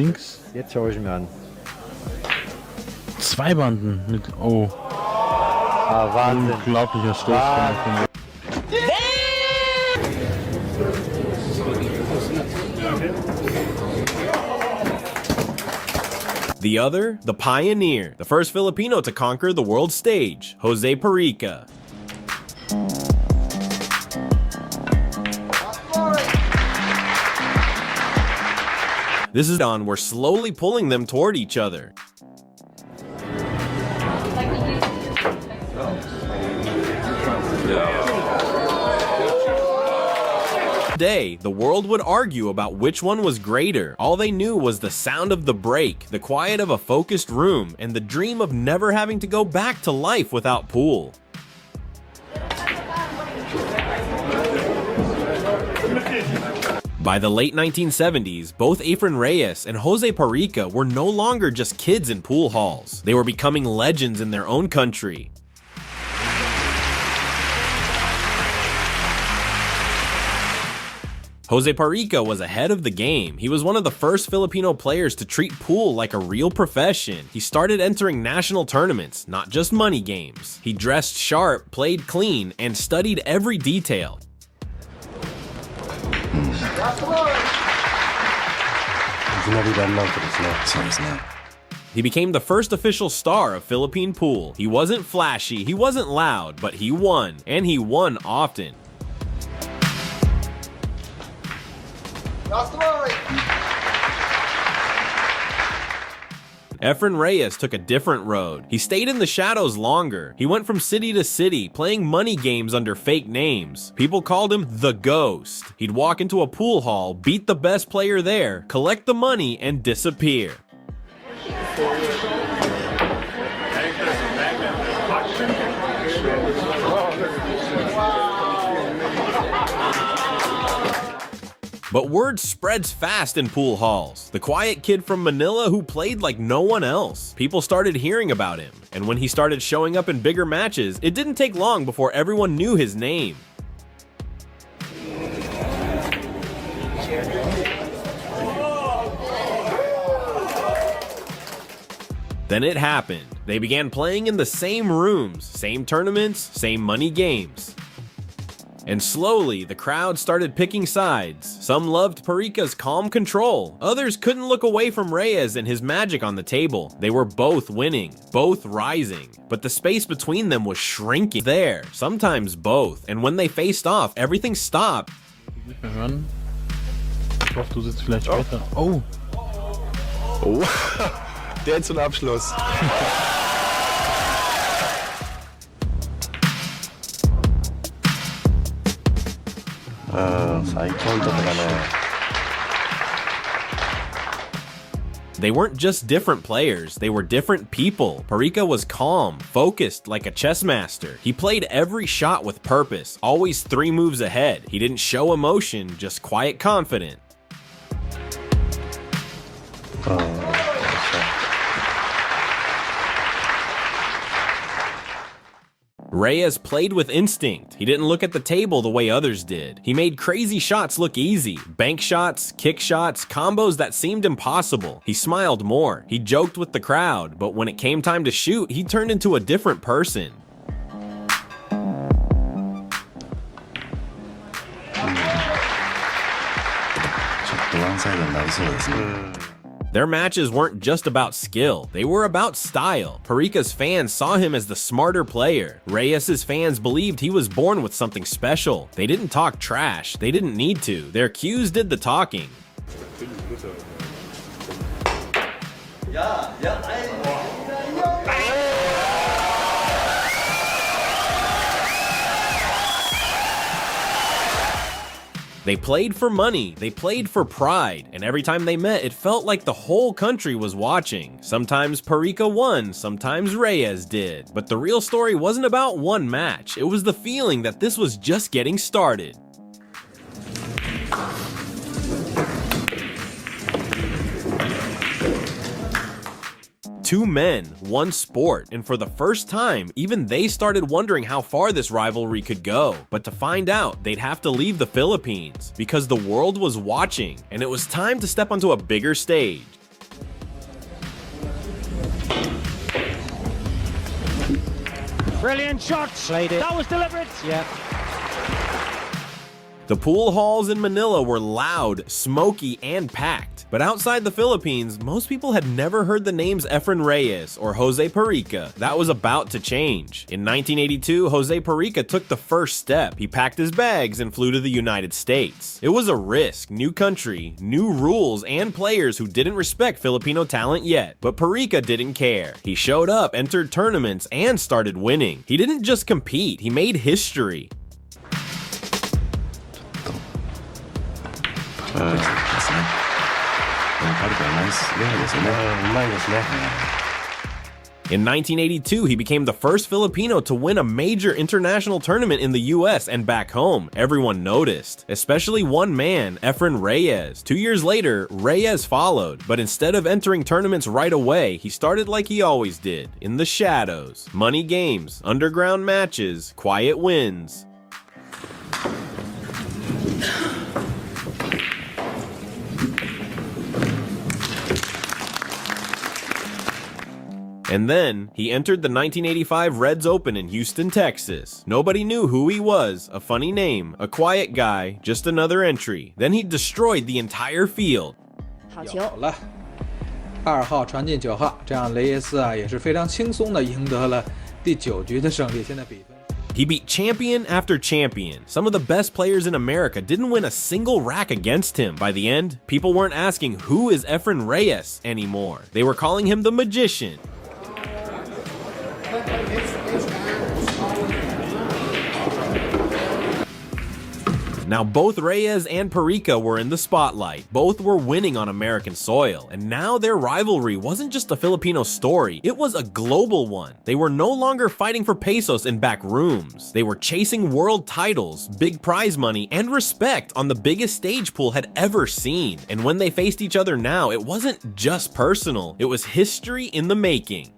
Links. Jetzt schaue ich mir an. Zwei Banden mit. Oh. Ah, Wahnsinn. Unglaublicher Stoß. The other, the pioneer, the first Filipino to conquer the world stage, Jose Parica. This is on, we're slowly pulling them toward each other. Today, the world would argue about which one was greater. All they knew was the sound of the break, the quiet of a focused room, and the dream of never having to go back to life without pool. By the late 1970s, both Efren Reyes and Jose Parica were no longer just kids in pool halls. They were becoming legends in their own country. Jose Parica was ahead of the game. He was one of the first Filipino players to treat pool like a real profession. He started entering national tournaments, not just money games. He dressed sharp, played clean, and studied every detail. He became the first official star of Philippine pool. He wasn't flashy, he wasn't loud, but he won, and he won often. Efren Reyes took a different road. He stayed in the shadows longer. He went from city to city, playing money games under fake names. People called him the Ghost. He'd walk into a pool hall, beat the best player there, collect the money, and disappear. But word spreads fast in pool halls. The quiet kid from Manila who played like no one else. People started hearing about him, and when he started showing up in bigger matches, it didn't take long before everyone knew his name. Then it happened. They began playing in the same rooms, same tournaments, same money games. And slowly, the crowd started picking sides. Some loved Parica's calm control. Others couldn't look away from Reyes and his magic on the table. They were both winning, both rising. But the space between them was shrinking. There, sometimes both. And when they faced off, everything stopped. Nicht mehr hören. Ich hoffe, du sitzt vielleicht später. Oh! Oh, der zum Abschluss. They weren't just different players, they were different people. Parica was calm, focused like a chess master. He played every shot with purpose, always 3 moves ahead. He didn't show emotion, just quiet confidence. Reyes played with instinct. He didn't look at the table the way others did. He made crazy shots look easy. Bank shots, kick shots, combos that seemed impossible. He smiled more. He joked with the crowd, but when it came time to shoot, he turned into a different person. Their matches weren't just about skill, they were about style. Parica's fans saw him as the smarter player. Reyes' fans believed he was born with something special. They didn't talk trash, they didn't need to. Their cues did the talking. They played for money, they played for pride, and every time they met, it felt like the whole country was watching. Sometimes Parica won, sometimes Reyes did. But the real story wasn't about one match, it was the feeling that this was just getting started. Two men, one sport, and for the first time, even they started wondering how far this rivalry could go. But to find out, they'd have to leave the Philippines, because the world was watching, and it was time to step onto a bigger stage. Brilliant shot. Played it. That was deliberate. Yeah. The pool halls in Manila were loud, smoky, and packed. But outside the Philippines, most people had never heard the names Efren Reyes or Jose Parica. That was about to change. In 1982, Jose Parica took the first step. He packed his bags and flew to the United States. It was a risk, new country, new rules, and players who didn't respect Filipino talent yet. But Parica didn't care. He showed up, entered tournaments, and started winning. He didn't just compete, he made history. In 1982, he became the first Filipino to win a major international tournament in the US and back home. Everyone noticed, especially one man, Efren Reyes. 2 years later, Reyes followed, but instead of entering tournaments right away, he started like he always did, in the shadows. Money games, underground matches, quiet wins. And then, he entered the 1985 Reds Open in Houston, Texas. Nobody knew who he was, a funny name, a quiet guy, just another entry. Then he destroyed the entire field. 好球！有了，2号传进9号，这样雷耶斯也是非常轻松的赢得了第9局的胜利。现在比分。 He beat champion after champion. Some of the best players in America didn't win a single rack against him. By the end, people weren't asking who is Efren Reyes anymore. They were calling him the magician. Now both Reyes and Parica were in the spotlight. Both were winning on American soil. And now their rivalry wasn't just a Filipino story, it was a global one. They were no longer fighting for pesos in back rooms. They were chasing world titles, big prize money, and respect on the biggest stage pool had ever seen. And when they faced each other now, it wasn't just personal, it was history in the making.